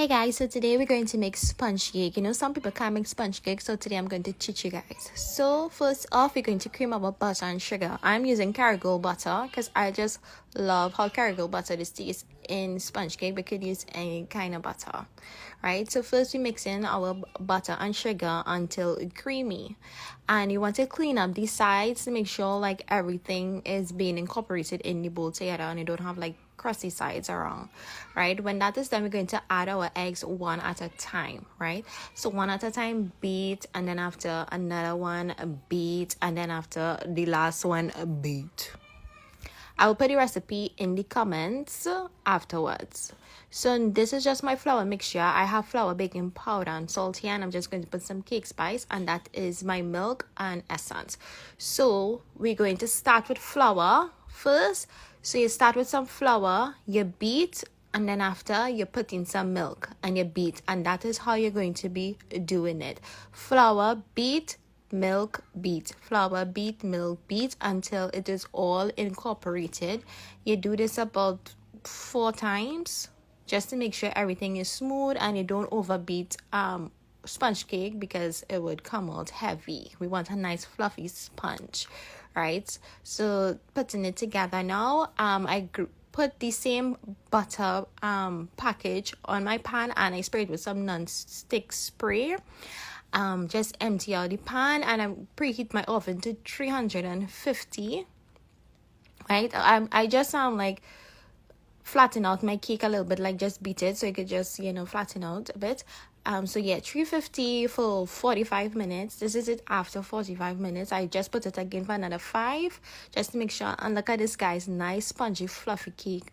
Hey guys, so today we're going to make sponge cake. You know, some people can't make sponge cake, so today I'm going to teach you guys. So first off, we're going to cream our butter and sugar. I'm using Cargill butter because I just love how Cargill butter is tastes in sponge cake. We could use any kind of butter, right? So first we mix in our butter and sugar until it's creamy, and you want to clean up these sides to make sure like everything is being incorporated in the bowl together and you don't have like crusty sides around, right? When that is done, we're going to add our eggs one at a time, right? So one at a time, beat, and then after another one, beat, and then after the last one, beat. I will put the recipe in the comments afterwards. So this is just my flour mixture. I have flour, baking powder, and salt here, and I'm just going to put some cake spice, and that is my milk and essence. So we're going to start with flour first. So you start with some flour, you beat, and then after you put in some milk and you beat, and that is how you're going to be doing it. Flour, beat, milk, beat, flour, beat, milk, beat until it is all incorporated. You do this about 4 times just to make sure everything is smooth and you don't overbeat sponge cake because it would come out heavy. We want a nice fluffy sponge, right? So putting it together now, I put the same butter package on my pan and I sprayed with some non-stick spray. Just empty out the pan and I preheat my oven to 350, right? I just like flatten out my cake a little bit, like just beat it so it could just flatten out a bit. So yeah, 350 for 45 minutes. This is it after 45 minutes. I just put it again for another 5 just to make sure. And look at this, guys, nice spongy fluffy cake.